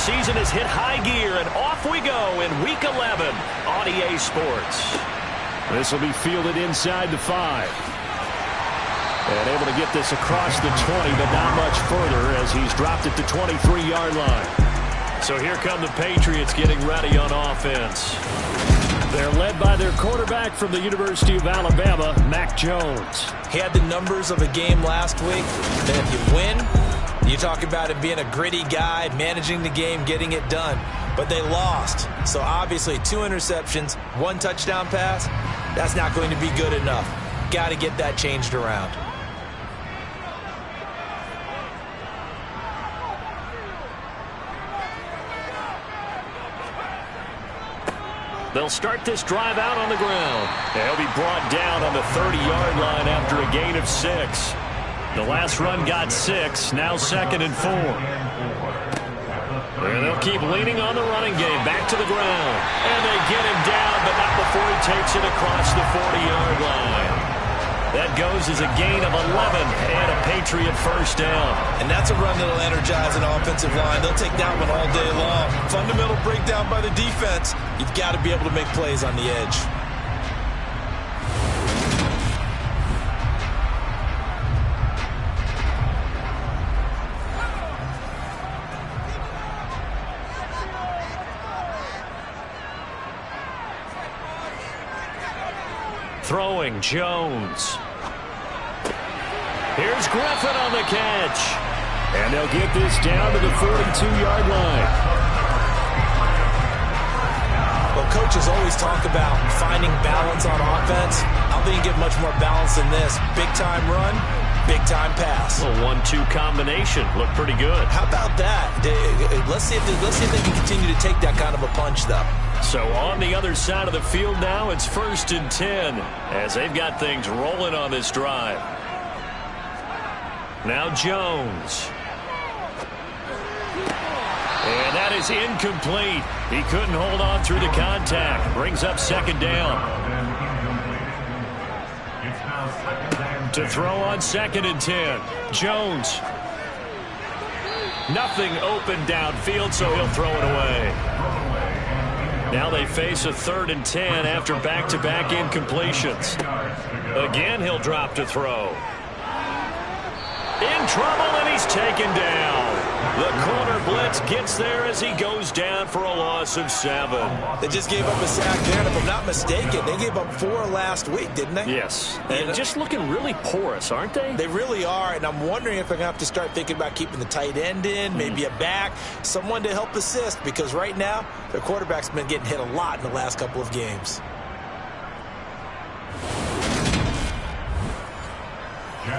season has hit high gear, and off we go in Week 11 on EA Sports. This will be fielded inside the 5. And able to get this across the 20, but not much further as he's dropped it to 23-yard line. So here come the Patriots getting ready on offense. They're led by their quarterback from the University of Alabama, Mac Jones. He had the numbers of a game last week that if you win, you talk about him being a gritty guy, managing the game, getting it done. But they lost. So obviously 2 interceptions, 1 touchdown pass, that's not going to be good enough. Got to get that changed around. They'll start this drive out on the ground. And he'll be brought down on the 30-yard line after a gain of 6. The last run got 6, now 2nd and 4. And they'll keep leaning on the running game, back to the ground. And they get him down, but not before he takes it across the 40-yard line. That goes as a gain of 11 and a Patriot first down. And that's a run that'll energize an offensive line. They'll take that one all day long. Fundamental breakdown by the defense. You've got to be able to make plays on the edge. Throwing Jones. Here's Griffin on the catch. And they'll get this down to the 42-yard line. Well, coaches always talk about finding balance on offense. I don't think you get much more balance than this. Big-time run, big-time pass. A 1-2 combination. Looked pretty good. How about that? Let's see if they can continue to take that kind of a punch, though. So on the other side of the field now, it's 1st and 10 as they've got things rolling on this drive. Now Jones. And that is incomplete. He couldn't hold on through the contact. Brings up 2nd down. To throw on 2nd and 10. Jones. Nothing open downfield, so he'll throw it away. Now they face a 3rd and 10 after back-to-back incompletions. Again, he'll drop to throw. In trouble, and he's taken down. The corner blitz gets there as he goes down for a loss of 7. They just gave up a sack there, and if I'm not mistaken, they gave up 4 last week, didn't they? Yes. And just looking really porous, aren't they? They really are, and I'm wondering if they're going to have to start thinking about keeping the tight end in, maybe a back, someone to help assist, because right now, their quarterback's been getting hit a lot in the last couple of games.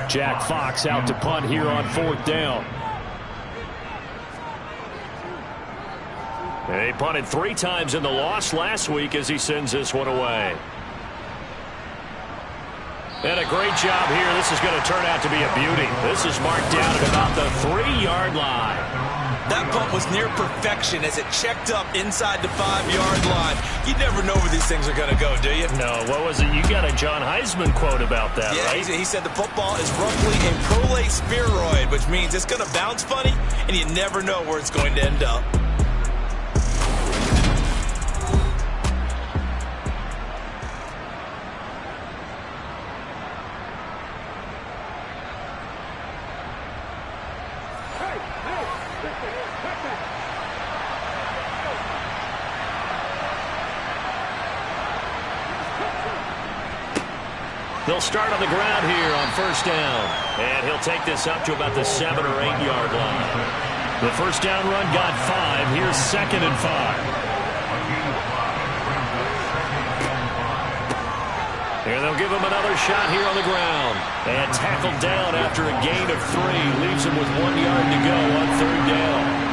Jack Fox out to punt here on 4th down. And he punted 3 times in the loss last week as he sends this one away. And a great job here. This is going to turn out to be a beauty. This is marked down at about the 3-yard line. That punt was near perfection as it checked up inside the 5-yard line. You never know where these things are going to go, do you? No, what was it? You got a John Heisman quote about that, yeah, right? He said the football is roughly a prolate spheroid, which means it's going to bounce funny, and you never know where it's going to end up. They'll start on the ground here on 1st down. And he'll take this up to about the 7 or 8-yard line. The 1st down run got 5. Here's 2nd and 5. And they'll give him another shot here on the ground. And tackled down after a gain of 3. Leaves him with 1 yard to go on 3rd down.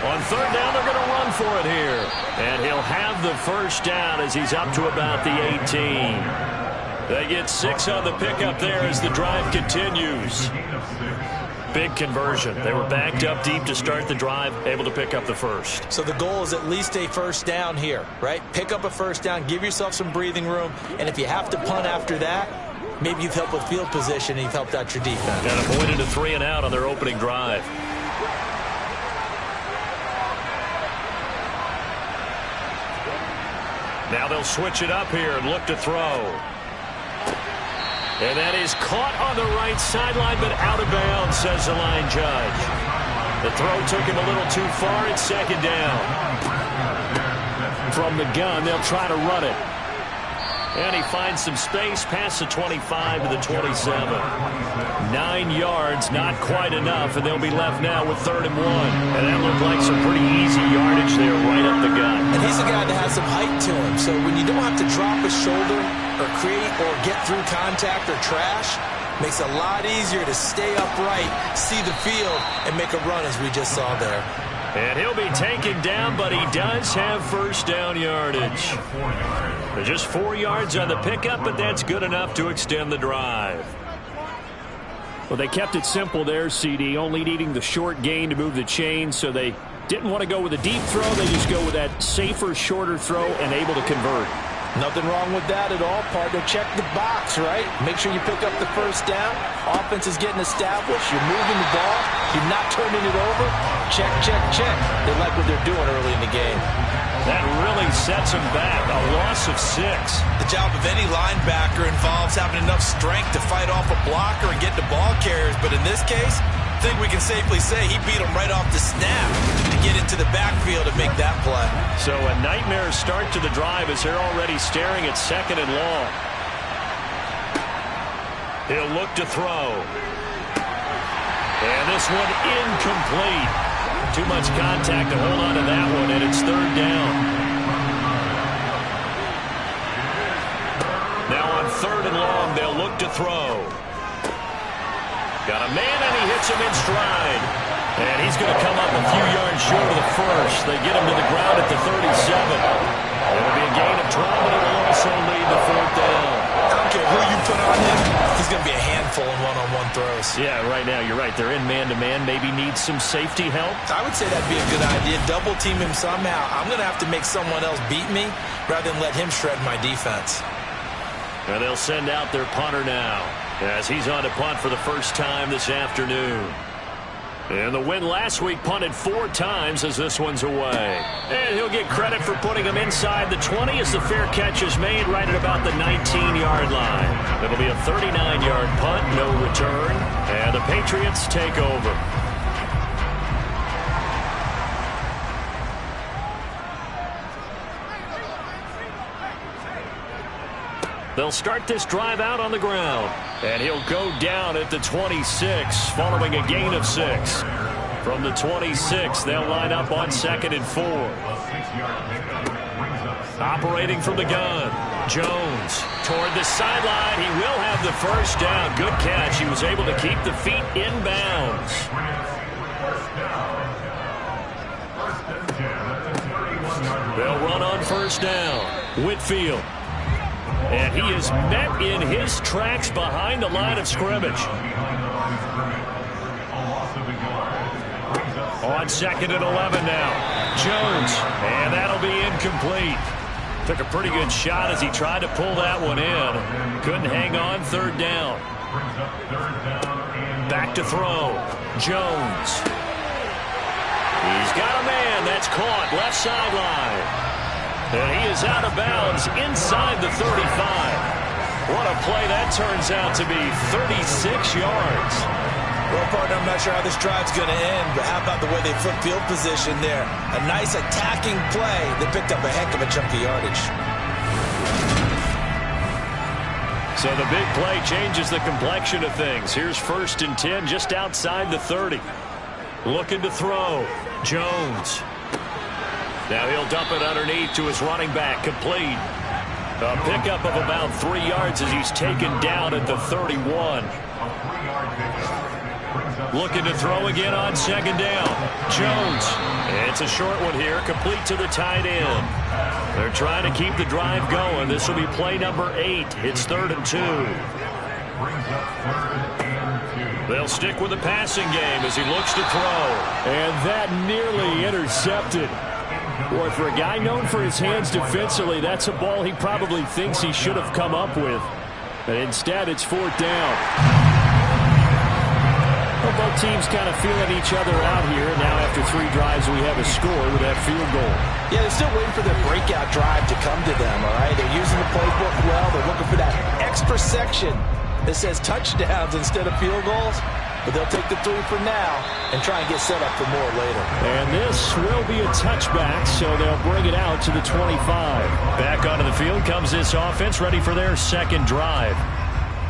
On 3rd down, they're going to run for it here. And he'll have the 1st down as he's up to about the 18. They get 6 on the pickup there as the drive continues. Big conversion. They were backed up deep to start the drive, able to pick up the 1st. So the goal is at least a 1st down here, right? Pick up a 1st down, give yourself some breathing room, and if you have to punt after that, maybe you've helped with field position and you've helped out your defense. And avoided a 3 and out on their opening drive. Now they'll switch it up here and look to throw. And that is caught on the right sideline, but out of bounds, says the line judge. The throw took him a little too far. It's second down. From the gun, they'll try to run it. And he finds some space past the 25 to the 27. 9 yards, not quite enough, and they'll be left now with 3rd and 1. And that looked like some pretty easy yardage there right up the gut. And he's a guy that has some height to him, so when you don't have to drop his shoulder or create or get through contact or trash, makes it a lot easier to stay upright, see the field, and make a run as we just saw there. And he'll be taken down, but he does have first down yardage. They're just 4 yards on the pickup, but that's good enough to extend the drive. Well, they kept it simple there, CD, only needing the short gain to move the chain, so they didn't want to go with a deep throw. They just go with that safer, shorter throw and able to convert. Nothing wrong with that at all, partner. Check the box, right? Make sure you pick up the first down. Offense is getting established. You're moving the ball. You're not turning it over. Check, check, check. They like what they're doing early in the game. That really sets them back. A loss of 6. The job of any linebacker involves having enough strength to fight off a blocker and get the ball carriers. But in this case, I think we can safely say he beat him right off the snap to get into the backfield and make that play. So a nightmare start to the drive as they're already staring at 2nd and long. He'll look to throw. And this one incomplete. Too much contact to hold on to that one, and it's 3rd down. Now on 3rd and long, they'll look to throw. Got a man, and he hits him in stride. And he's going to come up a few yards short of the first. They get him to the ground at the 37. It'll be a gain of 12, and it will also lead to 4th down. I don't care who you put on him. He's going to be a handful in one-on-one throws. Yeah, right now, you're right. They're in man-to-man. Maybe need some safety help. I would say that'd be a good idea. Double team him somehow. I'm going to have to make someone else beat me rather than let him shred my defense. And they'll send out their punter now as he's on to punt for the first time this afternoon. And the win last week punted 4 times as this one's away. And he'll get credit for putting him inside the 20 as the fair catch is made right at about the 19-yard line. It'll be a 39-yard punt, no return, and the Patriots take over. They'll start this drive out on the ground. And he'll go down at the 26 following a gain of 6. From the 26, they'll line up on 2nd and 4. Operating from the gun. Jones toward the sideline. He will have the first down. Good catch. He was able to keep the feet in bounds. They'll run on first down. Whitfield. And he is met in his tracks behind the line of scrimmage. On 2nd and 11 now. Jones. And that'll be incomplete. Took a pretty good shot as he tried to pull that one in. Couldn't hang on. 3rd down. Back to throw. Jones. He's got a man. That's caught. Left sideline. And he is out of bounds inside the 35. What a play that turns out to be. 36 yards. Well, partner, I'm not sure how this drive's going to end, but how about the way they flip field position there? A nice attacking play that picked up a heck of a chunk of yardage. So the big play changes the complexion of things. Here's 1st and 10 just outside the 30. Looking to throw. Jones. Now he'll dump it underneath to his running back. Complete. A pickup of about 3 yards as he's taken down at the 31. Looking to throw again on 2nd down. Jones. It's a short one here. Complete to the tight end. They're trying to keep the drive going. This will be play number 8. It's 3rd and 2. They'll stick with the passing game as he looks to throw. And that nearly intercepted. Boy, for a guy known for his hands defensively, that's a ball he probably thinks he should have come up with. But instead, it's 4th down. Well, both teams kind of feeling each other out here. Now, after 3 drives, we have a score with that field goal. Yeah, they're still waiting for their breakout drive to come to them, all right? They're using the playbook well. They're looking for that extra section that says touchdowns instead of field goals. But they'll take the 3 for now and try and get set up for more later. And this will be a touchback, so they'll bring it out to the 25. Back onto the field comes this offense, ready for their second drive.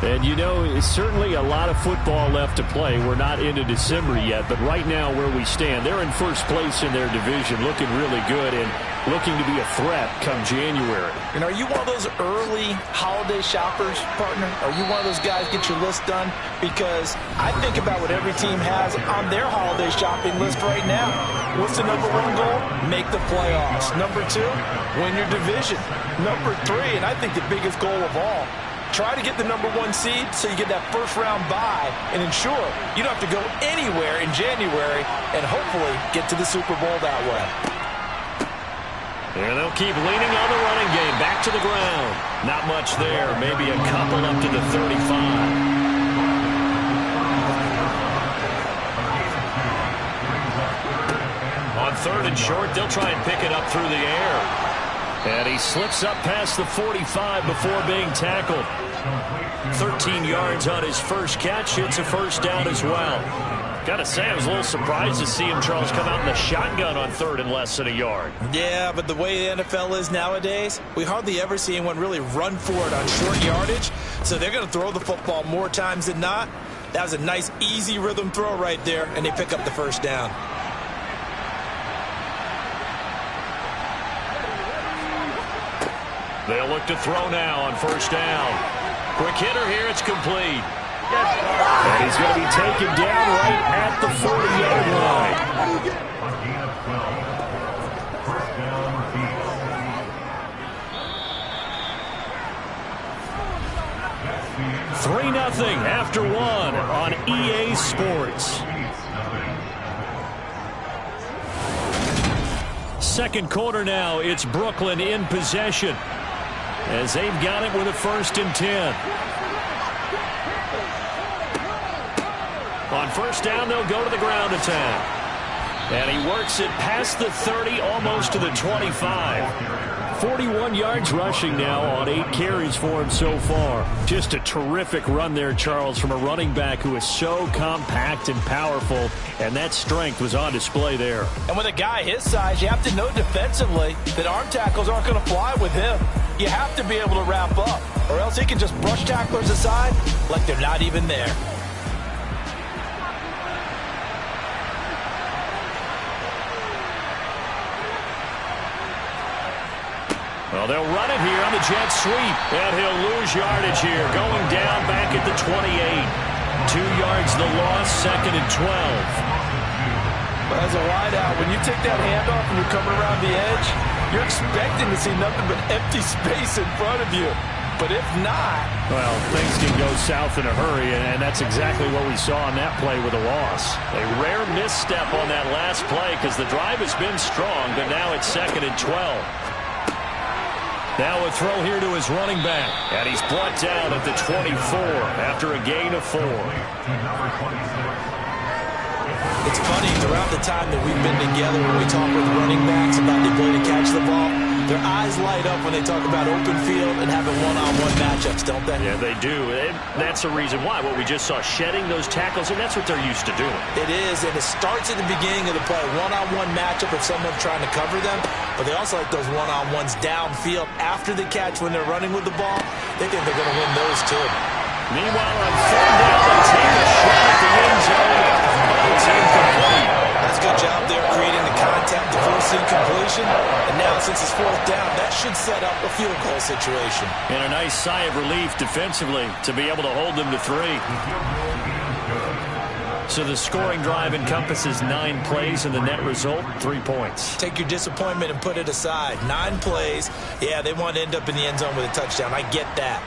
And, you know, it's certainly a lot of football left to play. We're not into December yet, but right now where we stand, they're in first place in their division, looking really good and looking to be a threat come January. And are you one of those early holiday shoppers, partner? Are you one of those guys get your list done? Because I think about what every team has on their holiday shopping list right now. What's the number 1 goal? Make the playoffs. Number 2, win your division. Number 3, and I think the biggest goal of all, try to get the number 1 seed so you get that first-round bye and ensure you don't have to go anywhere in January and hopefully get to the Super Bowl that way. And they'll keep leaning on the running game. Back to the ground. Not much there. Maybe a couple up to the 35. On 3rd and short, they'll try and pick it up through the air. And he slips up past the 45 before being tackled. 13 yards on his first catch. It's a first down as well. Got to say, I was a little surprised to see him, Charles, come out in the shotgun on 3rd and less than a yard. Yeah, but the way the NFL is nowadays, we hardly ever see anyone really run for it on short yardage. So they're going to throw the football more times than not. That was a nice, easy rhythm throw right there, and they pick up the first down. They'll look to throw now on first down. Quick hitter here. It's complete. And he's going to be taken down right at the 40-yard line. 3-0 after 1 on EA Sports. Second quarter now. It's Brooklyn in possession as they've got it with a 1st and 10. On first down, they'll go to the ground attack. And he works it past the 30, almost to the 25. 41 yards rushing now on 8 carries for him so far. Just a terrific run there, Charles, from a running back who is so compact and powerful, and that strength was on display there. And with a guy his size, you have to know defensively that arm tackles aren't going to fly with him. You have to be able to wrap up, or else he can just brush tacklers aside like they're not even there. Well, they'll run it here on the jet sweep, and he'll lose yardage here, going down back at the 28. 2 yards the loss, 2nd and 12. But as a wideout, when you take that handoff and you're coming around the edge, you're expecting to see nothing but empty space in front of you. But if not... Well, things can go south in a hurry, and that's exactly what we saw on that play with a loss. A rare misstep on that last play because the drive has been strong, but now it's 2nd and 12. Now a throw here to his running back. And he's brought down at the 24 after a gain of 4. It's funny, throughout the time that we've been together, when we talk with running backs about the ability to catch the ball, their eyes light up when they talk about open field and having one-on-one matchups, don't they? Yeah, they do. And that's the reason why. What we just saw, shedding those tackles, and that's what they're used to doing. It is, and it starts at the beginning of the play. One-on-one matchup if someone's trying to cover them, but they also like those one-on-ones downfield after the catch when they're running with the ball. They think they're going to win those, too. Meanwhile, on 3rd down, they take a shot at the end zone. It's incomplete. That's a good job there creating the contact, the forcing completion. And now, since it's 4th down, that should set up a field goal situation. And a nice sigh of relief defensively to be able to hold them to 3. So the scoring drive encompasses 9 plays, and the net result, 3 points. Take your disappointment and put it aside. 9 plays. Yeah, they want to end up in the end zone with a touchdown. I get that.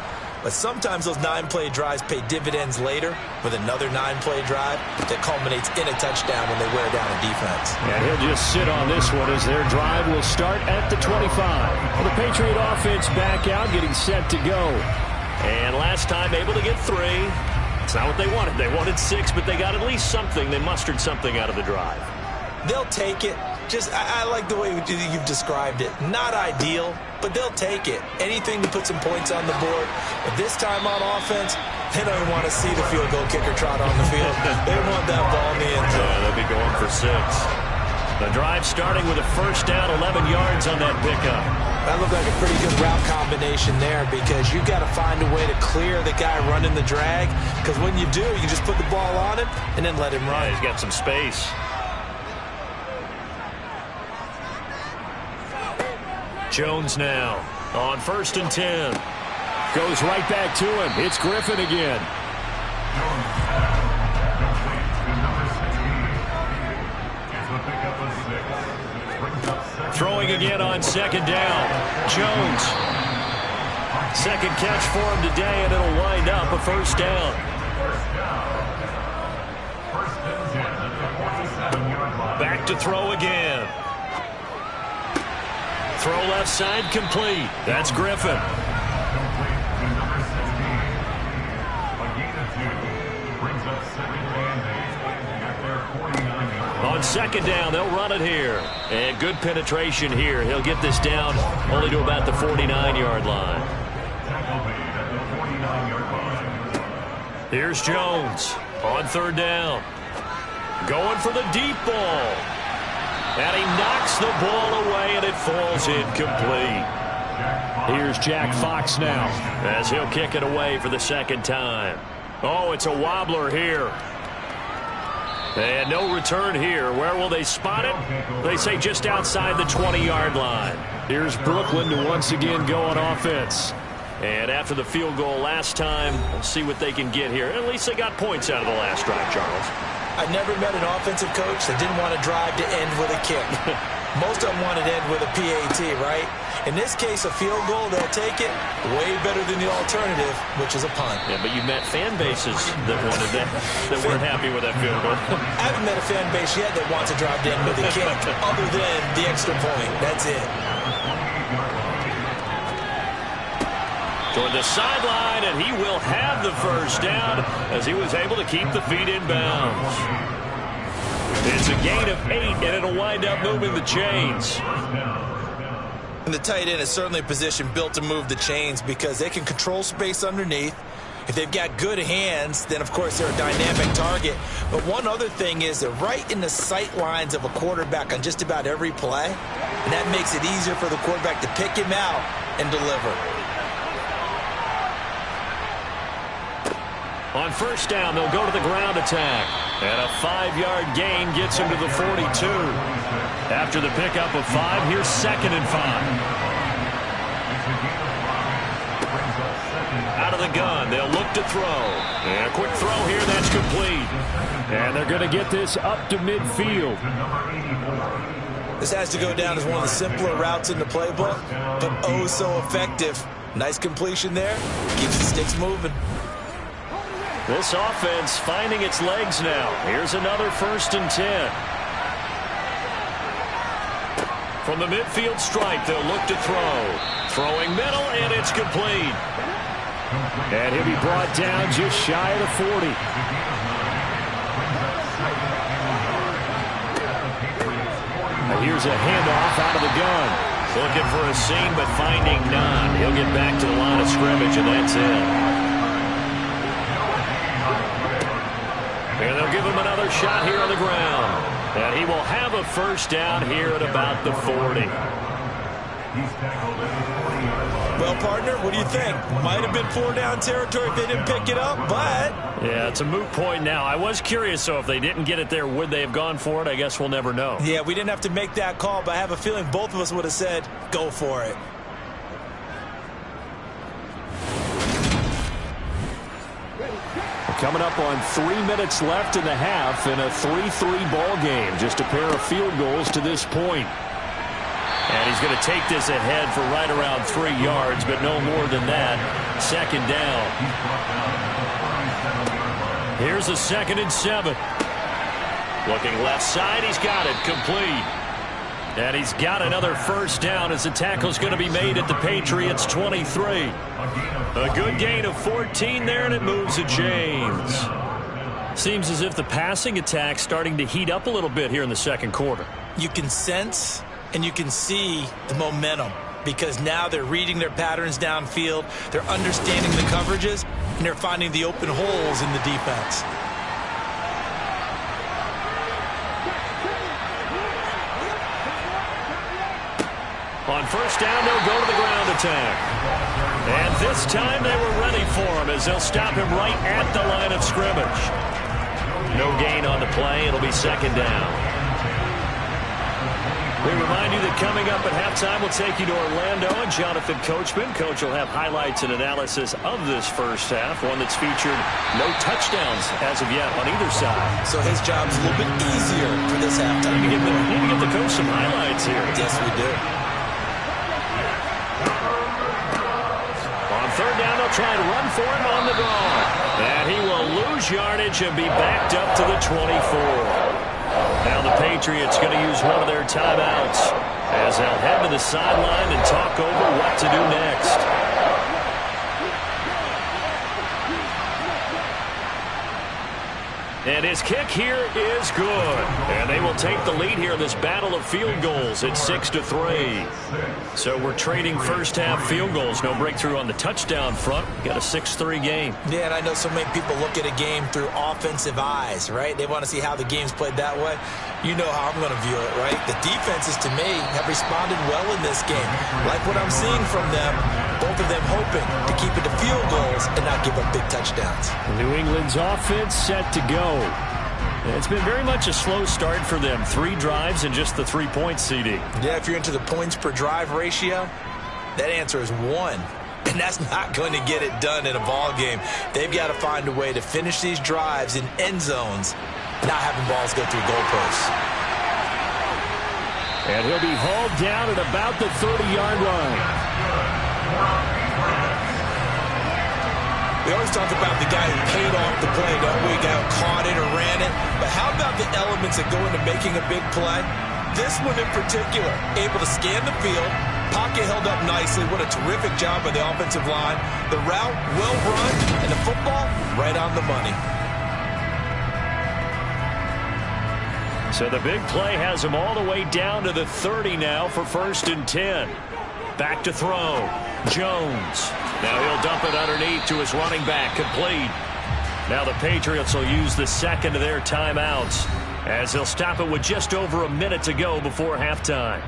But sometimes those 9-play drives pay dividends later with another 9-play drive that culminates in a touchdown when they wear down a defense. And he'll just sit on this one as their drive will start at the 25. Well, the Patriot offense back out, getting set to go. And last time able to get 3. It's not what they wanted. They wanted 6, but they got at least something. They mustered something out of the drive. They'll take it. I like the way you've described it. Not ideal, but they'll take it. Anything to put some points on the board. But this time on offense, they don't even want to see the field goal kicker trot on the field. They want that ball in the end zone. Yeah, they'll be going for 6. The drive starting with a first down, 11 yards on that pickup. That looked like a pretty good route combination there because you've got to find a way to clear the guy running the drag, because when you do, you just put the ball on him and then let him run. Yeah, he's got some space. Jones now on 1st and 10. Goes right back to him. It's Griffin again. Throwing again on 2nd down. Jones. 2nd catch for him today, and it'll wind up a first down. Back to throw again. Throw left side complete. That's Griffin. On 2nd down, they'll run it here. And good penetration here. He'll get this down only to about the 49-yard line. Here's Jones on 3rd down. Going for the deep ball. And he knocks the ball away, and it falls incomplete. Here's Jack Fox now, as he'll kick it away for the 2nd time. Oh, it's a wobbler here. And no return here. Where will they spot it? They say just outside the 20-yard line. Here's Brooklyn to once again go on offense. And after the field goal last time, we'll see what they can get here. At least they got points out of the last drive, Charles. I've never met an offensive coach that didn't want to drive to end with a kick. Most of them wanted to end with a PAT, right? In this case, a field goal, they'll take it way better than the alternative, which is a punt. Yeah, but you've met fan bases that wanted that weren't happy with that field goal. I haven't met a fan base yet that wants to drive to end with a kick, other than the extra point. That's it. Toward the sideline, and he will have the first down as he was able to keep the feet in bounds. It's a gain of 8, and it'll wind up moving the chains. And the tight end is certainly a position built to move the chains because they can control space underneath. If they've got good hands, then, of course, they're a dynamic target. But one other thing is they're right in the sight lines of a quarterback on just about every play, and that makes it easier for the quarterback to pick him out and deliver. On 1st down, they'll go to the ground attack. And a 5-yard gain gets him to the 42. After the pickup of 5, here's 2nd and 5. Out of the gun, they'll look to throw. And a quick throw here, that's complete. And they're going to get this up to midfield. This has to go down as one of the simpler routes in the playbook, but oh so effective. Nice completion there. Keeps the sticks moving. This offense finding its legs now. Here's another 1st and 10. From the midfield stripe, they'll look to throw. Throwing middle, and it's complete. And he'll be brought down just shy of the 40. And here's a handoff out of the gun. Looking for a seam, but finding none. He'll get back to the line of scrimmage, and that's it. And they'll give him another shot here on the ground. And he will have a first down here at about the 40. Well, partner, what do you think? Might have been 4-down territory if they didn't pick it up, but... Yeah, it's a moot point now. I was curious, so if they didn't get it there, would they have gone for it? I guess we'll never know. Yeah, we didn't have to make that call, but I have a feeling both of us would have said, go for it. Coming up on 3 minutes left in the half in a 3-3 ball game. Just a pair of field goals to this point. And he's going to take this ahead for right around 3 yards, but no more than that. 2nd down. Here's a 2nd and 7. Looking left side, he's got it complete. And he's got another first down as the tackle's going to be made at the Patriots 23. A good gain of 14 there, and it moves to James. Seems as if the passing attack's starting to heat up a little bit here in the second quarter. You can sense and you can see the momentum because now they're reading their patterns downfield, they're understanding the coverages, and they're finding the open holes in the defense. On first down, they'll go to the ground attack. And this time they were ready for him as they'll stop him right at the line of scrimmage. No gain on the play. It'll be second down. We remind you that coming up at halftime, we'll take you to Orlando and Jonathan Coachman. Coach will have highlights and analysis of this first half, one that's featured no touchdowns as of yet on either side. So his job's a little bit easier for this halftime. We need to get the coach some highlights here. Yes, we do. On third down, they'll try to run for him on the draw. And he will lose yardage and be backed up to the 24. Now the Patriots going to use one of their timeouts as they'll head to the sideline and talk over what to do next. And his kick here is good. And they will take the lead here in this battle of field goals at 6-3. So we're trading first half field goals. No breakthrough on the touchdown front. Got a 6-3 game. Yeah, and I know so many people look at a game through offensive eyes, right? They want to see how the game's played that way. You know how I'm going to view it, right? The defenses, to me, have responded well in this game. Like what I'm seeing from them, both of them hoping to keep it to field goals and not give up big touchdowns. New England's offense set to go. It's been very much a slow start for them. 3 drives and just the 3-point CD. Yeah, if you're into the points per drive ratio, that answer is 1. And that's not going to get it done in a ball game. They've got to find a way to finish these drives in end zones, not having balls go through goalposts. And he'll be hauled down at about the 30-yard line. We always talk about the guy who paid off the play, don't we? The guy who caught it or ran it. But how about the elements that go into making a big play? This one in particular, able to scan the field, pocket held up nicely. What a terrific job by the offensive line. The route, well run, and the football, right on the money. So the big play has him all the way down to the 30 now for 1st and 10. Back to throw. Jones. Now he'll dump it underneath to his running back. Complete. Now the Patriots will use the second of their timeouts as they'll stop it with just over a minute to go before halftime.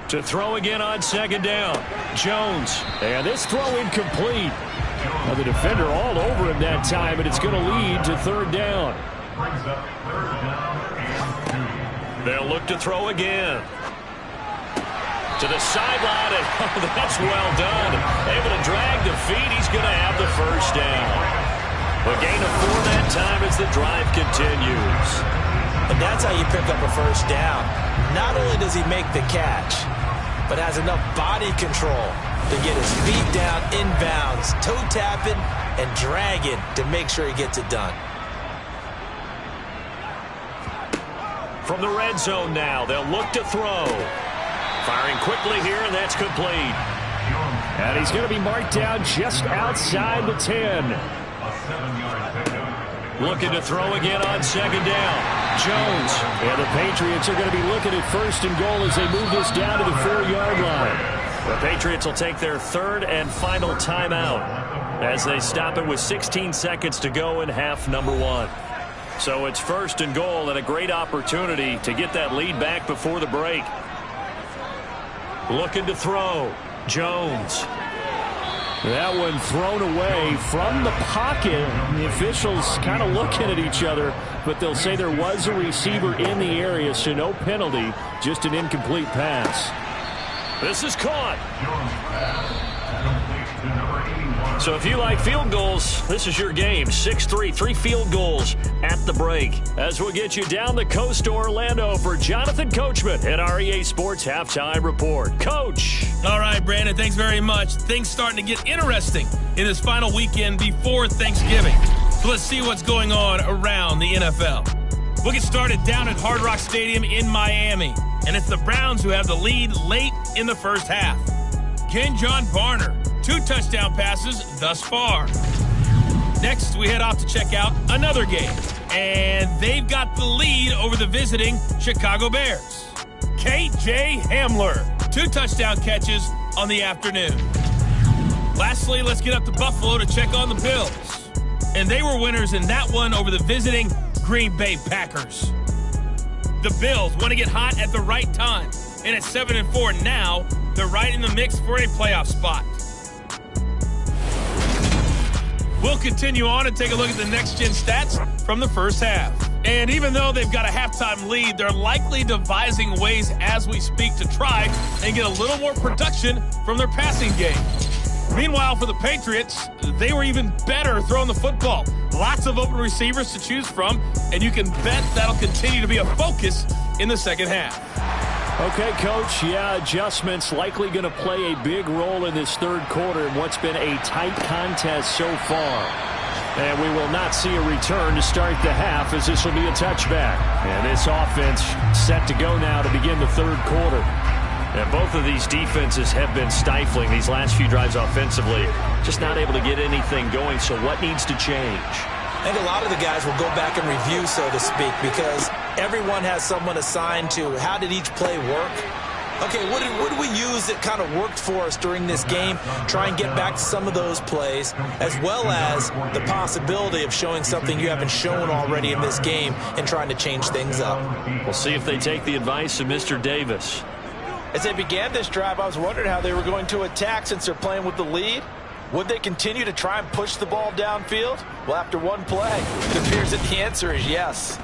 To throw again on second down. Jones. And this throw incomplete. Now the defender all over him that time, and it's going to lead to 3rd down. They'll look to throw again. To the sideline, and that's well done. Able to drag the feet. He's going to have the first down. A gain of 4 that time as the drive continues. And that's how you pick up a first down. Not only does he make the catch, but has enough body control to get his feet down inbounds, toe tapping and dragging to make sure he gets it done. From the red zone now, they'll look to throw. Firing quickly here, and that's complete. And he's going to be marked down just outside the 10. Looking to throw again on second down. Jones. And the Patriots are going to be looking at 1st and goal as they move this down to the 4-yard line. The Patriots will take their 3rd and final timeout as they stop it with 16 seconds to go in half number 1. So it's 1st and goal and a great opportunity to get that lead back before the break. Looking to throw. Jones. That one thrown away from the pocket. The officials kind of looking at each other, but they'll say there was a receiver in the area, so no penalty, just an incomplete pass. This is caught. So if you like field goals, this is your game. 6-3, 3 field goals at the break. As we'll get you down the coast to Orlando for Jonathan Coachman at our EA Sports Halftime Report. Coach. All right, Brandon, thanks very much. Things starting to get interesting in this final weekend before Thanksgiving. So let's see what's going on around the NFL. We'll get started down at Hard Rock Stadium in Miami. And it's the Browns who have the lead late in the first half. John Barner, 2 touchdown passes thus far. Next, we head off to check out another game. And they've got the lead over the visiting Chicago Bears. K.J. Hamler, 2 touchdown catches on the afternoon. Lastly, let's get up to Buffalo to check on the Bills. And they were winners in that one over the visiting Green Bay Packers. The Bills want to get hot at the right time. And at 7-4 now, they're right in the mix for a playoff spot. We'll continue on and take a look at the next-gen stats from the first half. And even though they've got a halftime lead, they're likely devising ways as we speak to try and get a little more production from their passing game. Meanwhile, for the Patriots, they were even better throwing the football. Lots of open receivers to choose from, and you can bet that'll continue to be a focus in the second half. Okay, Coach, adjustments likely going to play a big role in this third quarter in what's been a tight contest so far. And we will not see a return to start the half, as this will be a touchback. And this offense set to go now to begin the third quarter. And both of these defenses have been stifling these last few drives offensively. Just not able to get anything going, so what needs to change? I think a lot of the guys will go back and review, so to speak, because everyone has someone assigned to how did each play work. Okay, what did we use that kind of worked for us during this game? Try and get back to some of those plays, as well as the possibility of showing something you haven't shown already in this game and trying to change things up. We'll see if they take the advice of Mr. Davis. As they began this drive, I was wondering how they were going to attack since they're playing with the lead. Would they continue to try and push the ball downfield? Well, after one play, it appears that the answer is yes.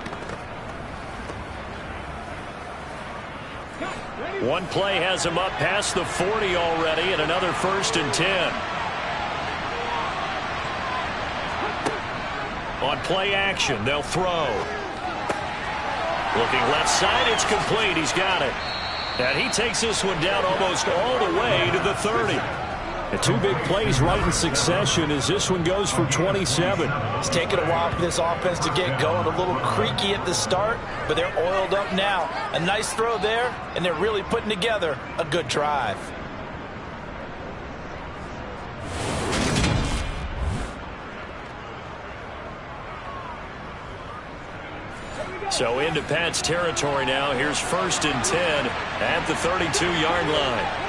One play has him up past the 40 already, and another 1st and 10. On play action, they'll throw. Looking left side, it's complete. He's got it. And he takes this one down almost all the way to the 30. The 2 big plays right in succession as this one goes for 27. It's taken a while for this offense to get going. A little creaky at the start, but they're oiled up now. A nice throw there, and they're really putting together a good drive. So into Pat's territory now. Here's 1st and 10 at the 32-yard line.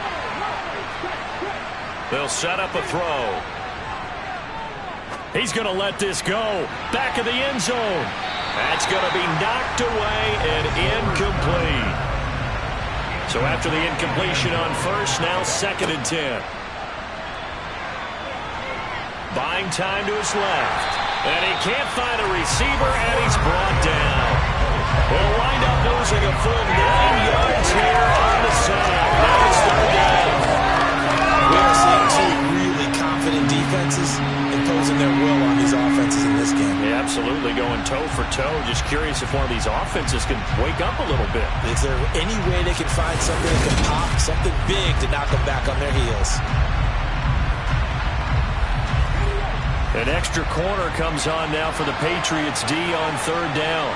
They'll set up a throw. He's going to let this go. Back of the end zone. That's going to be knocked away and incomplete. So after the incompletion on 1st, now 2nd and 10. Buying time to his left. And he can't find a receiver, and he's brought down. He'll wind up losing a full 9 yards here on the side. Now it's 3rd down. We are seeing 2 really confident defenses imposing their will on these offenses in this game. Yeah, absolutely, going toe for toe. Just curious if one of these offenses can wake up a little bit. Is there any way they can find something that can pop, something big to knock them back on their heels? An extra corner comes on now for the Patriots D on 3rd down.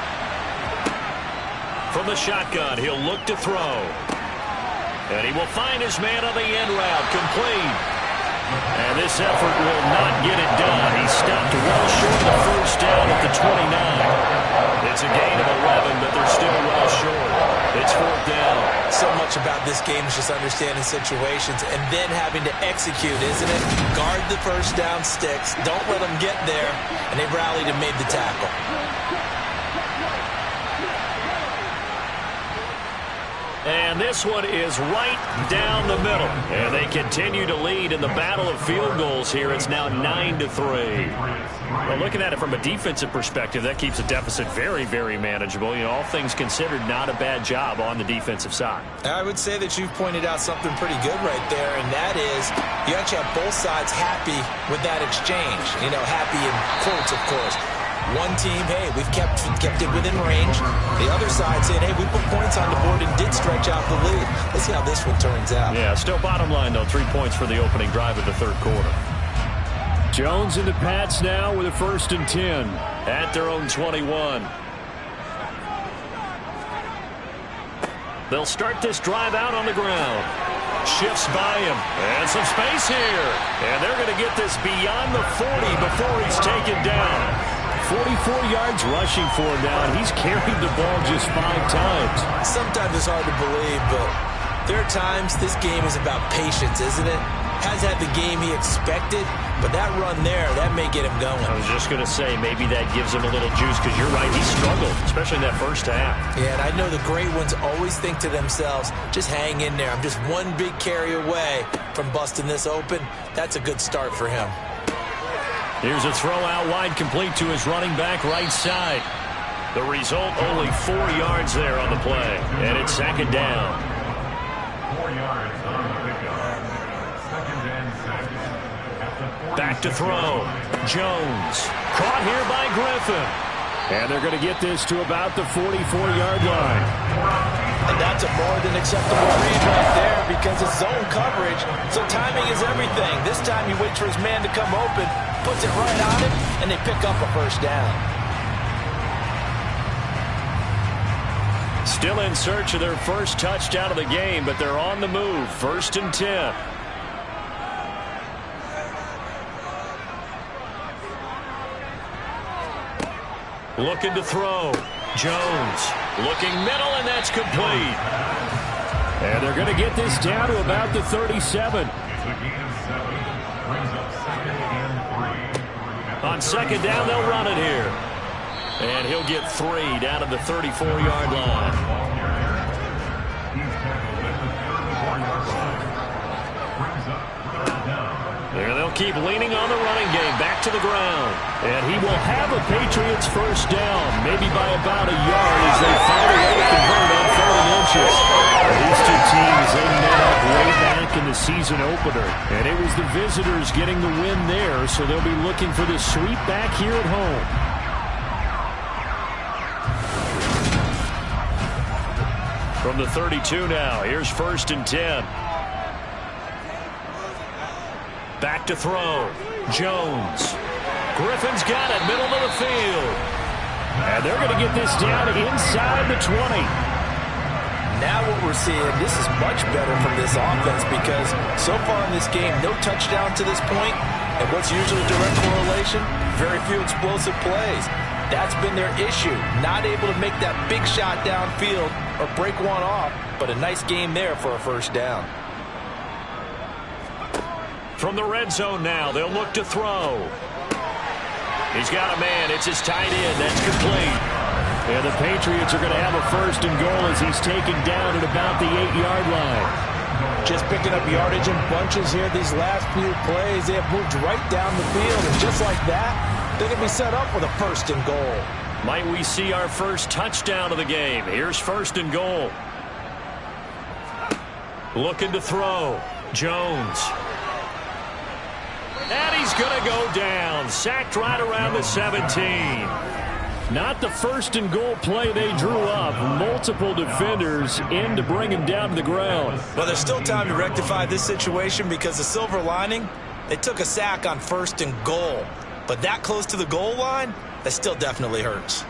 From the shotgun, he'll look to throw. And he will find his man on the end route, complete. And this effort will not get it done. He stopped well short of the 1st down at the 29. It's a gain of 11, but they're still well short. It's 4th down. So much about this game is just understanding situations and then having to execute, isn't it? Guard the 1st down sticks. Don't let them get there. And they rallied and made the tackle. And this one is right down the middle. And they continue to lead in the battle of field goals here. It's now 9-3. Well, looking at it from a defensive perspective, that keeps the deficit very, very manageable. You know, all things considered, not a bad job on the defensive side. I would say that you've pointed out something pretty good right there, and that is you actually have both sides happy with that exchange. You know, happy in quotes, of course. One team, hey, we've kept it within range. The other side saying, hey, we put points on the board and did stretch out the lead. Let's see how this one turns out. Yeah, still bottom line, though, 3 points for the opening drive of the third quarter. Jones and the Pats now with a 1st and 10 at their own 21. They'll start this drive out on the ground. Shifts by him. And some space here. And they're going to get this beyond the 40 before he's taken down. 44 yards rushing for him now, and he's carried the ball just 5 times. Sometimes it's hard to believe, but there are times this game is about patience, isn't it? Has had the game he expected, but that run there, that may get him going. I was just going to say, maybe that gives him a little juice, because you're right, he struggled, especially in that first half. Yeah, and I know the great ones always think to themselves, just hang in there. I'm just one big carry away from busting this open. That's a good start for him. Here's a throw out wide, complete to his running back right side. The result, only 4 yards there on the play, and it's 2nd down. 4 yards on the pickup. 2nd and 6. Back to throw. Jones. Caught here by Griffin. And they're going to get this to about the 44-yard line. And that's a more than acceptable read right there because it's zone coverage, so timing is everything. This time he waits for his man to come open, puts it right on him, and they pick up a 1st down. Still in search of their first touchdown of the game, but they're on the move. 1st and 10. Looking to throw. Jones looking middle, and that's complete. And they're going to get this down to about the 37. It's a gain of 7. Brings up 2nd and 3. On 2nd down, they'll run it here. And he'll get 3 down to the 34-yard line. And they'll keep leaning on the running game. Back to the ground. And he will have a Patriots 1st down, maybe by about a yard as they find a way to convert on 3rd inches. These two teams, they met up way back in the season opener. And it was the visitors getting the win there, so they'll be looking for the sweep back here at home. From the 32 now, here's 1st and 10. Back to throw. Jones. Griffin's got it, middle of the field. And they're going to get this down inside the 20. Now what we're seeing, this is much better from this offense because so far in this game, no touchdown to this point, and what's usually a direct correlation? Very few explosive plays. That's been their issue, not able to make that big shot downfield or break one off, but a nice game there for a 1st down. From the red zone now, they'll look to throw. He's got a man. It's his tight end. That's complete. And the Patriots are going to have a 1st and goal as he's taken down at about the 8-yard line. Just picking up yardage in bunches here these last few plays. They have moved right down the field, and just like that, they're going to be set up with a 1st and goal. Might we see our first touchdown of the game? Here's 1st and goal. Looking to throw. Jones. And he's going to go down. Sacked right around the 17. Not the 1st and goal play they drew up. Multiple defenders in to bring him down to the ground. Well, there's still time to rectify this situation because the silver lining, they took a sack on 1st and goal. But that close to the goal line, that still definitely hurts.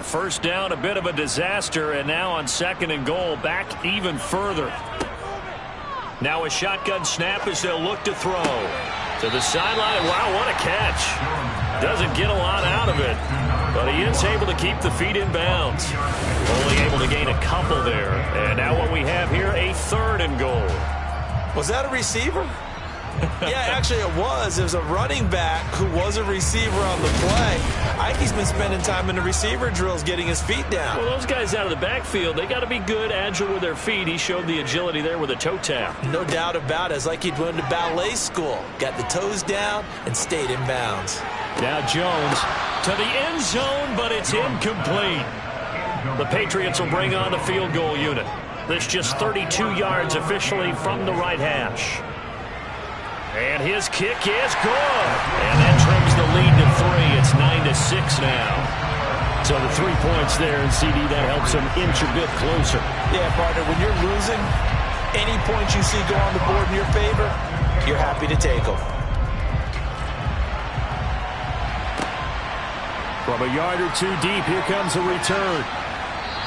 1st down, a bit of a disaster, and now on 2nd and goal, back even further. Now a shotgun snap as they'll look to throw. To the sideline. Wow, what a catch. Doesn't get a lot out of it, but he is able to keep the feet in bounds. Only able to gain a couple there. And now what we have here, a 3rd and goal. Was that a receiver? Yeah, actually it was. It was a running back who was a receiver on the play. I think he's been spending time in the receiver drills getting his feet down. Well, those guys out of the backfield, they got to be good, agile with their feet. He showed the agility there with a toe tap. No doubt about it. It's like he'd went to ballet school. Got the toes down and stayed in bounds. Now Jones to the end zone, but it's incomplete. The Patriots will bring on the field goal unit. This just 32 yards officially from the right hash. And his kick is good. And that trims the lead to 3. It's 9-6 now. So the 3 points there, and CD, that helps him inch a bit closer. Yeah, partner, when you're losing, Any points you see go on the board in your favor, you're happy to take them. From a yard or two deep, here comes a return.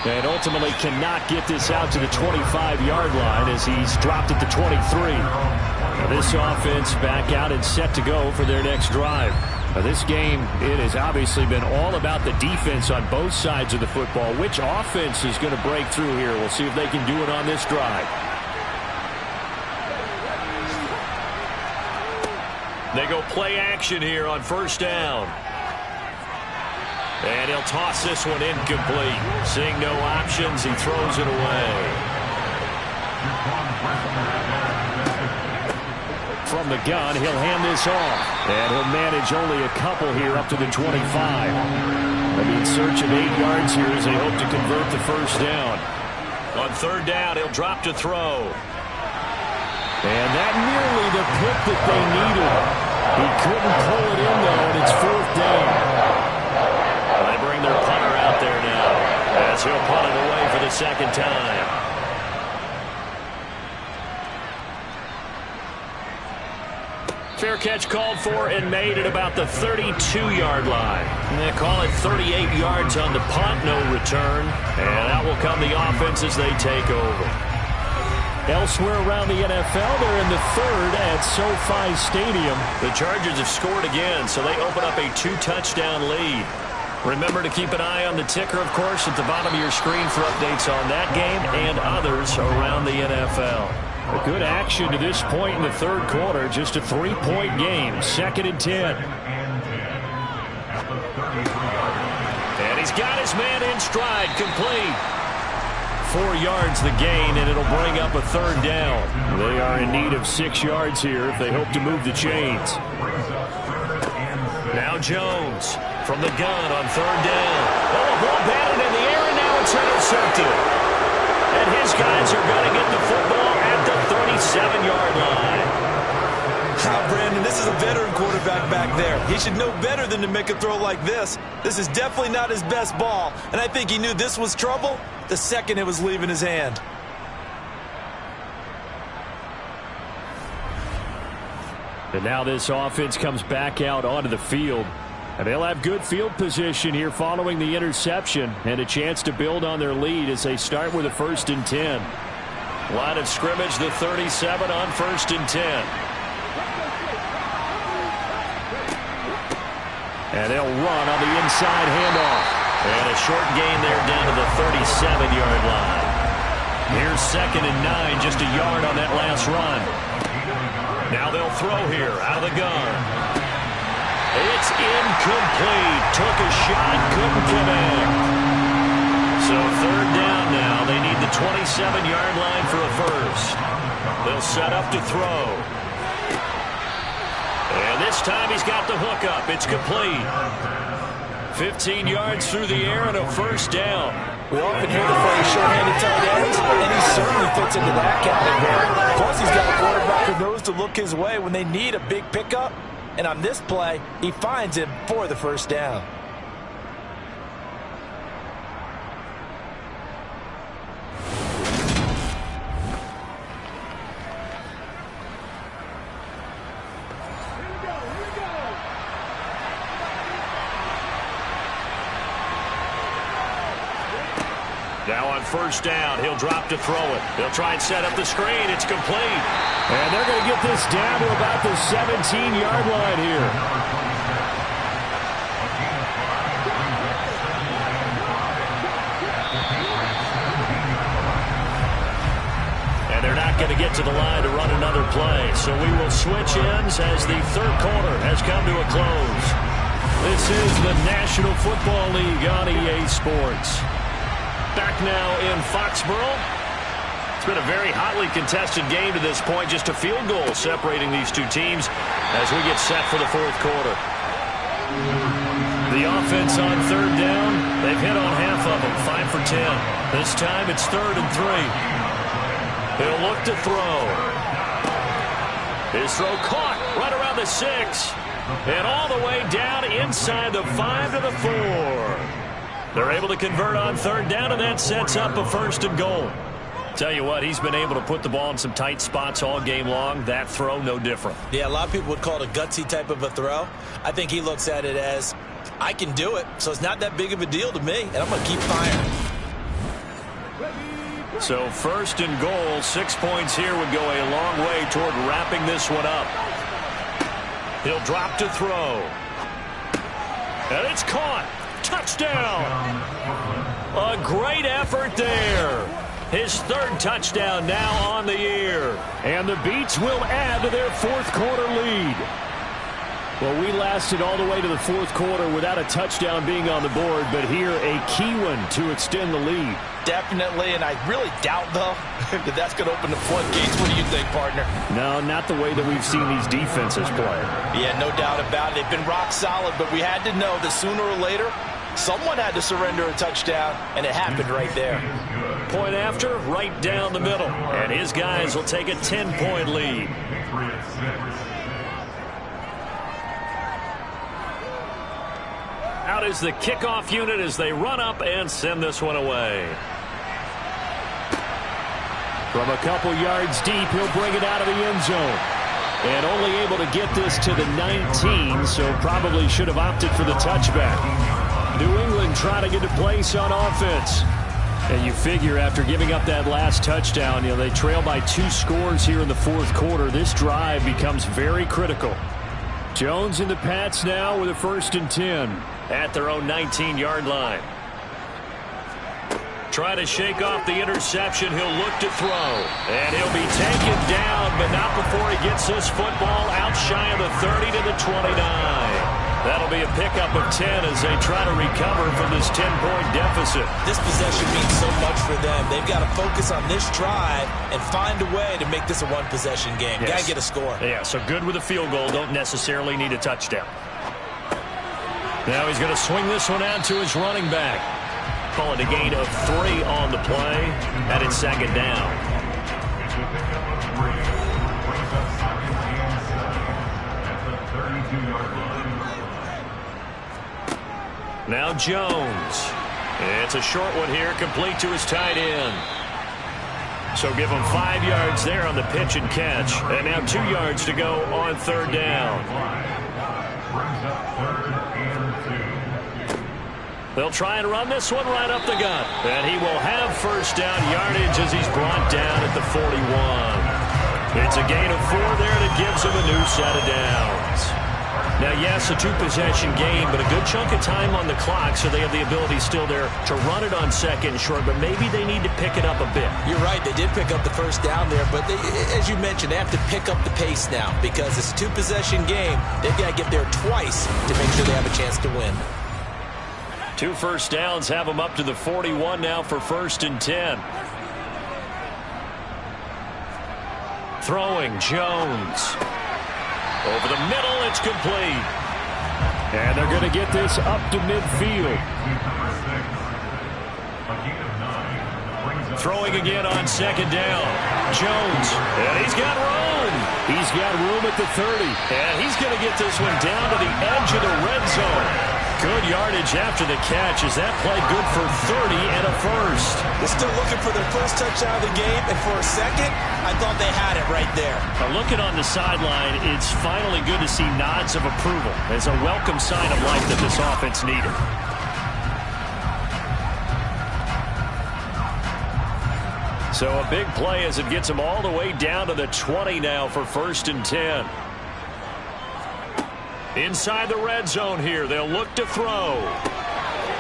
And ultimately cannot get this out to the 25-yard line as he's dropped at the 23. Now this offense back out and set to go for their next drive. Now this game, it has obviously been all about the defense on both sides of the football. Which offense is going to break through here? We'll see if they can do it on this drive. They go play action here on first down. And he'll toss this one incomplete. Seeing no options, he throws it away. From the gun, he'll hand this off. And he'll manage only a couple here up to the 25. They'll be in search of 8 yards here as they hope to convert the first down. On third down, he'll drop to throw. And that nearly the pick that they needed. He couldn't pull it in, though, and it's fourth down. They bring their punter out there now as he'll punt it away for the second time. Fair catch called for and made at about the 32-yard line. And they call it 38 yards on the punt, no return. And out will come the offense as they take over. Elsewhere around the NFL, they're in the third at SoFi Stadium. The Chargers have scored again, so they open up a 2-touchdown lead. Remember to keep an eye on the ticker, of course, at the bottom of your screen for updates on that game and others around the NFL. A good action to this point in the third quarter. Just a 3-point game. 2nd and 10. And he's got his man in stride, complete. 4 yards the gain, and it'll bring up a third down. They are in need of 6 yards here if they hope to move the chains. Now Jones from the gun on third down. Oh, a ball batted in the air, and now it's intercepted. And his guys are going to get the football at the 37-yard line. Brandon, this is a veteran quarterback back there. He should know better than to make a throw like this. This is definitely not his best ball, and I think he knew this was trouble the second it was leaving his hand. And now this offense comes back out onto the field. And they'll have good field position here following the interception and a chance to build on their lead as they start with a 1st and 10. Line of scrimmage, the 37 on 1st and 10. And they'll run on the inside handoff. And a short gain there down to the 37-yard line. Here's 2nd and 9, just a yard on that last run. Now they'll throw here out of the gun. It's incomplete. Took a shot, couldn't connect. So third down now. They need the 27-yard line for a first. They'll set up to throw. And this time he's got the hook up. It's complete. 15 yards through the air and a first down. We often hear the phrase short-handed tight ends, and he certainly fits into that category. Plus, he's got a quarterback who knows to look his way when they need a big pickup. And on this play, he finds him for the first down. Now on first down, he'll drop to throw it. They'll try and set up the screen. It's complete. And they're going to get this down to about the 17-yard line here. And they're not going to get to the line to run another play. So we will switch ends as the third quarter has come to a close. This is the National Football League on EA Sports. Back now in Foxborough. It's been a very hotly contested game to this point. Just a field goal separating these two teams as we get set for the fourth quarter. The offense on third down, they've hit on half of them, 5 for 10. This time it's 3rd and 3. He'll look to throw. His throw caught right around the 6. And all the way down inside the 5 to the 4. They're able to convert on third down, and that sets up a 1st and goal. Tell you what, he's been able to put the ball in some tight spots all game long. That throw, no different. Yeah, a lot of people would call it a gutsy type of a throw. I think he looks at it as, I can do it, so it's not that big of a deal to me, and I'm going to keep firing. So first and goal, 6 points here would go a long way toward wrapping this one up. He'll drop to throw. And it's caught. Touchdown. A great effort there. His third touchdown now on the year. And the Beats will add to their fourth quarter lead. Well, we lasted all the way to the fourth quarter without a touchdown being on the board, but here a key one to extend the lead. Definitely, and I really doubt, though, that that's going to open the floodgates. What do you think, partner? No, not the way that we've seen these defenses play. Yeah, no doubt about it. They've been rock solid, but we had to know that sooner or later, someone had to surrender a touchdown, and it happened right there. Point after, right down the middle. And his guys will take a 10-point lead. Out is the kickoff unit as they run up and send this one away. From a couple yards deep, he'll bring it out of the end zone. And only able to get this to the 19, so probably should have opted for the touchback. New England trying to get a place on offense. And you figure after giving up that last touchdown, they trail by 2 scores here in the fourth quarter. This drive becomes very critical. Jones and the Pats now with a 1st and 10. At their own 19-yard line. Try to shake off the interception. He'll look to throw. And he'll be taken down, but not before he gets this football out shy of the 30 to the 29. That'll be a pickup of 10 as they try to recover from this 10-point deficit. This possession means so much for them. They've got to focus on this drive and find a way to make this a one-possession game. Yes. Got to get a score. Yeah, so good with a field goal. Don't necessarily need a touchdown. Now he's going to swing this one out to his running back. Call it a gain of 3 on the play. And it's 2nd down. Now Jones. It's a short one here, complete to his tight end. So give him 5 yards there on the pitch and catch. And now 2 yards to go on 3rd down. They'll try and run this one right up the gut. And he will have 1st down yardage as he's brought down at the 41. It's a gain of 4 there that gives him a new set of downs. Now, yes, a 2-possession game, but a good chunk of time on the clock, so they have the ability still there to run it on 2nd and short, but maybe they need to pick it up a bit. You're right. They did pick up the 1st down there, but as you mentioned, they have to pick up the pace now because it's a 2-possession game. They've got to get there twice to make sure they have a chance to win. 2 first downs have them up to the 41 now for 1st and 10. Throwing Jones. Over the middle, it's complete. And they're going to get this up to midfield. Throwing again on 2nd down. Jones. And he's got room. He's got room at the 30. And he's going to get this one down to the edge of the red zone. Good yardage after the catch. Is that play good for 30 and a 1st? They're still looking for their 1st touchdown of the game, and for a second, I thought they had it right there. Now looking on the sideline, it's finally good to see nods of approval. It's a welcome sign of life that this offense needed. So a big play as it gets them all the way down to the 20 now for 1st and 10. Inside the red zone here, they'll look to throw.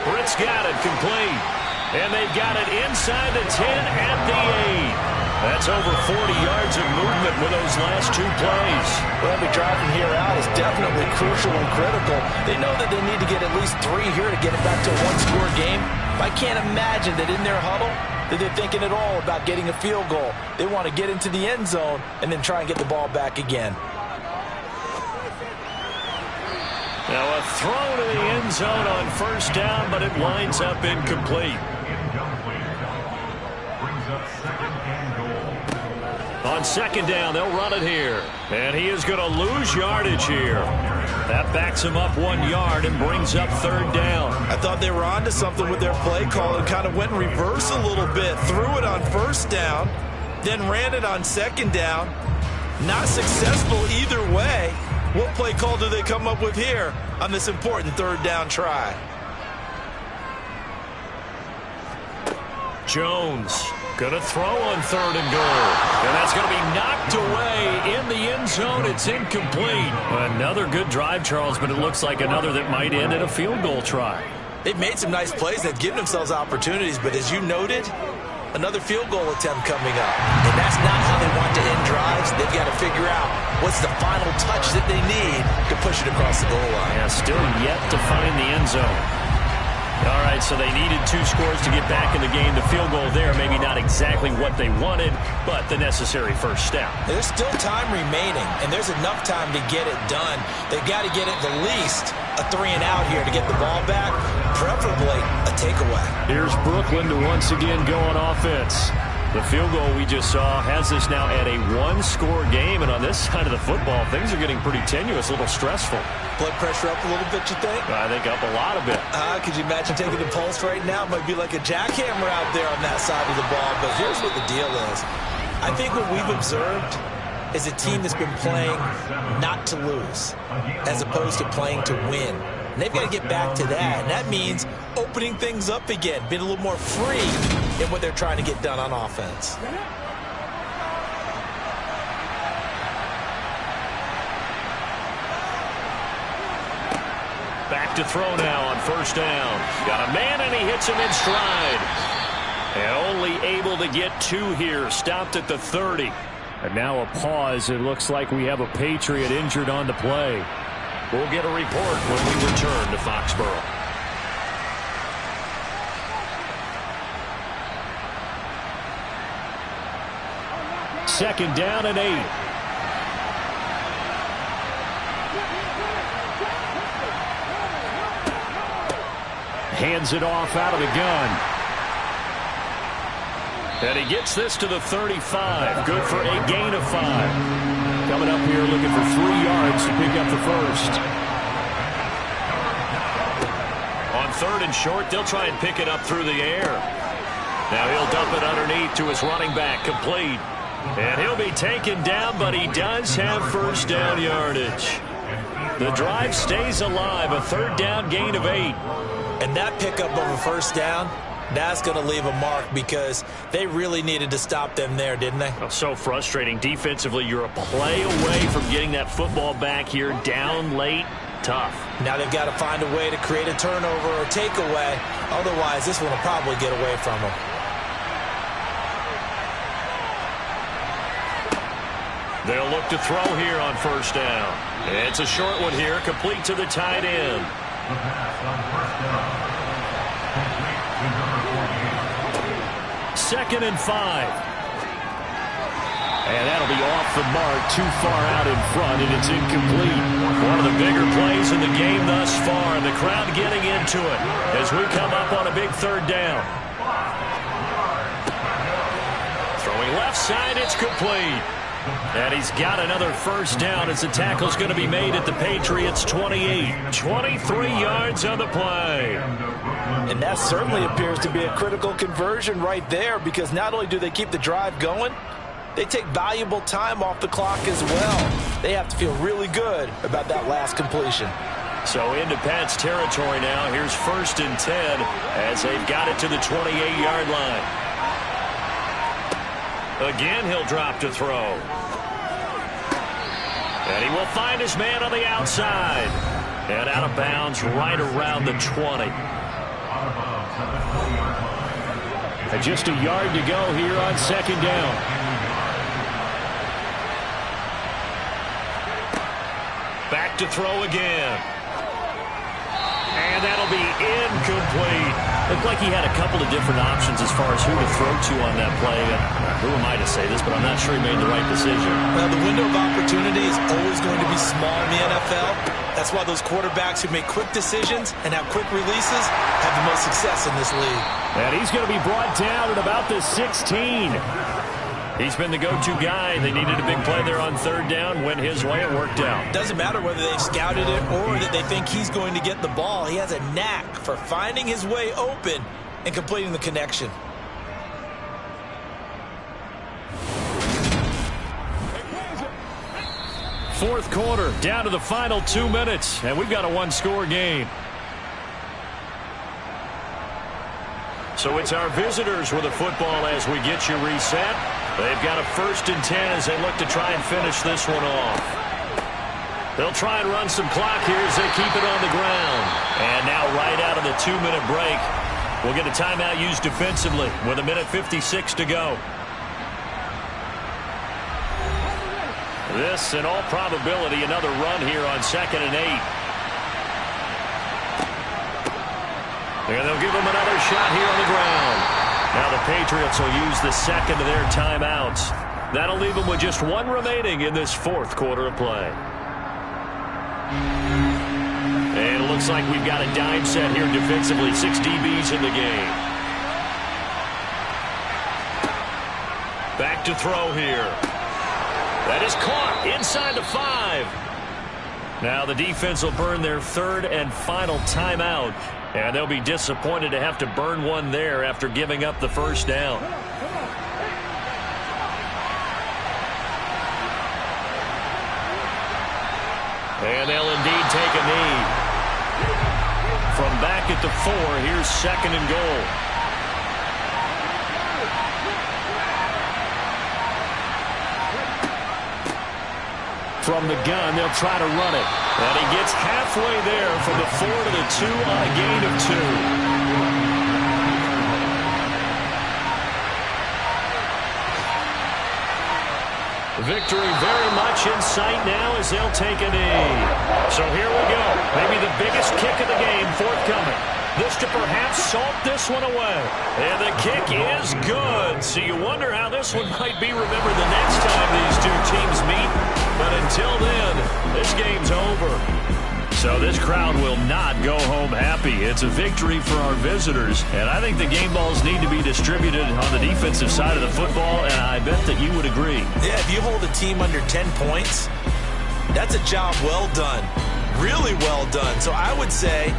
Britt's got it complete. And they've got it inside the 10 at the 8. That's over 40 yards of movement with those last 2 plays. Well, every drive from here out is definitely crucial and critical. They know that they need to get at least 3 here to get it back to a 1-score game. I can't imagine that in their huddle that they're thinking at all about getting a field goal. They want to get into the end zone and then try and get the ball back again. Now a throw to the end zone on 1st down, but it winds up incomplete. On 2nd down, they'll run it here. And he is going to lose yardage here. That backs him up 1 yard and brings up 3rd down. I thought they were onto something with their play call and kind of went in reverse a little bit. Threw it on 1st down, then ran it on 2nd down. Not successful either way. What play call do they come up with here on this important 3rd down try? Jones going to throw on 3rd and goal. And that's going to be knocked away in the end zone. It's incomplete. Another good drive, Charles, but it looks like another that might end in a field goal try. They've made some nice plays. They've given themselves opportunities, but as you noted, another field goal attempt coming up. And that's not how they want to end drives. They've got to figure out what's the final touch that they need to push it across the goal line. Yeah, still yet to find the end zone. All right, so they needed 2 scores to get back in the game. The field goal there, maybe not exactly what they wanted, but the necessary first step. There's still time remaining, and there's enough time to get it done. They've got to get at the least a 3-and-out here to get the ball back, preferably a takeaway. Here's Brooklyn to once again go on offense. The field goal we just saw has this now at a 1-score game, and on this side of the football, things are getting pretty tenuous, a little stressful. Blood pressure up a little bit, you think? I think up a lot of it. Could you imagine taking the pulse right now? It might be like a jackhammer out there on that side of the ball, but here's what the deal is. I think what we've observed is a team that's been playing not to lose as opposed to playing to win. And they've got to get back to that, and that means opening things up again, being a little more free in what they're trying to get done on offense. Back to throw now on 1st down. Got a man, and he hits him in stride. And only able to get 2 here. Stopped at the 30. And now a pause. It looks like we have a Patriot injured on the play. We'll get a report when we return to Foxborough. Second down and 8. Hands it off out of the gun. And he gets this to the 35. Good for a gain of 5. Coming up here looking for 3 yards to pick up the first. On 3rd and short, they'll try and pick it up through the air. Now he'll dump it underneath to his running back, complete. And he'll be taken down, but he does have 1st down yardage. The drive stays alive, a 3rd down gain of 8. And that pickup of a 1st down, that's going to leave a mark because they really needed to stop them there, didn't they? Oh, so frustrating. Defensively, you're a play away from getting that football back here. Down late, tough. Now they've got to find a way to create a turnover or takeaway. Otherwise, this one will probably get away from them. They'll look to throw here on 1st down. It's a short one here, complete to the tight end. The pass on 1st down. Complete to number 48. 2nd and 5. And that'll be off the mark, too far out in front, and it's incomplete. One of the bigger plays in the game thus far, and the crowd getting into it as we come up on a big 3rd down. Throwing left side, it's complete. And he's got another 1st down as the tackle's going to be made at the Patriots' 28. 23 yards on the play. And that certainly appears to be a critical conversion right there because not only do they keep the drive going, they take valuable time off the clock as well. They have to feel really good about that last completion. So into Pat's territory now. Here's 1st and 10 as they've got it to the 28-yard line. Again, he'll drop to throw. And he will find his man on the outside. And out of bounds right around the 20. And just a yard to go here on 2nd down. Back to throw again. And that'll be incomplete. Looked like he had a couple of different options as far as who to throw to on that play. Who am I to say this, but I'm not sure he made the right decision. Well, the window of opportunity is always going to be small in the NFL. That's why those quarterbacks who make quick decisions and have quick releases have the most success in this league. And he's going to be brought down at about the 16. He's been the go-to guy. They needed a big play there on third down. Went his way. It worked out. Doesn't matter whether they scouted it or that they think he's going to get the ball. He has a knack for finding his way open and completing the connection. Fourth quarter, down to the final 2 minutes, and we've got a one-score game. So it's our visitors with the football as we get you reset. They've got a 1st and 10 as they look to try and finish this one off. They'll try and run some clock here as they keep it on the ground. And now right out of the 2-minute break, we'll get a timeout used defensively with 1:56 to go. This, in all probability, another run here on 2nd and 8. And they'll give them another shot here on the ground. Now the Patriots will use the second of their timeouts. That'll leave them with just one remaining in this fourth quarter of play. And it looks like we've got a dime set here defensively. 6 DBs in the game. Back to throw here. That is caught inside the 5. Now the defense will burn their 3rd and final timeout. And they'll be disappointed to have to burn one there after giving up the first down. And they'll indeed take a knee. From back at the 4, here's 2nd and goal. From the gun, they'll try to run it. And he gets halfway there from the 4 to the 2 on a gain of 2. Victory very much in sight now as they'll take a knee. So here we go. Maybe the biggest kick of the game forthcoming. This to perhaps salt this one away. And the kick is good. So you wonder how this one might be remembered the next time these two teams meet. But until then, this game's over. So this crowd will not go home happy. It's a victory for our visitors. And I think the game balls need to be distributed on the defensive side of the football, and I bet that you would agree. Yeah, if you hold a team under 10 points, that's a job well done. Really well done. So I would say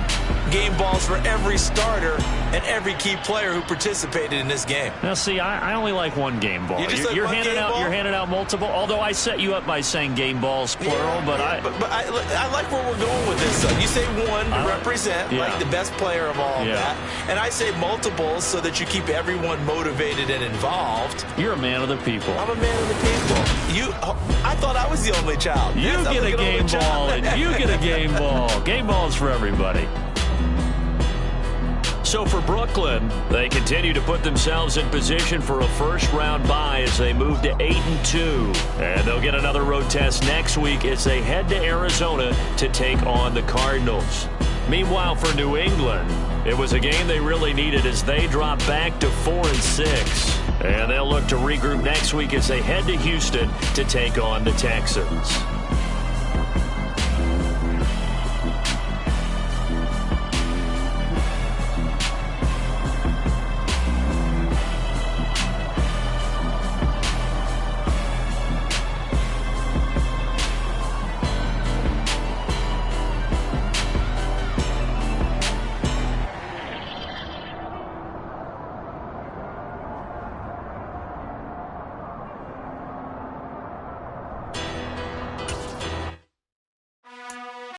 game balls for every starter and every key player who participated in this game. Now, see, I only like one game ball. You're handing out multiple. Although I set you up by saying game balls plural, but I like where we're going with this. You say one to represent like the best player of all that, and I say multiples so that you keep everyone motivated and involved. You're a man of the people. I'm a man of the people. I thought I was the only child. You get a game ball, and you get a game ball. Game balls for everybody. So for Brooklyn, they continue to put themselves in position for a first-round bye as they move to 8-2. And they'll get another road test next week as they head to Arizona to take on the Cardinals. Meanwhile, for New England, it was a game they really needed as they drop back to 4-6. And they'll look to regroup next week as they head to Houston to take on the Texans.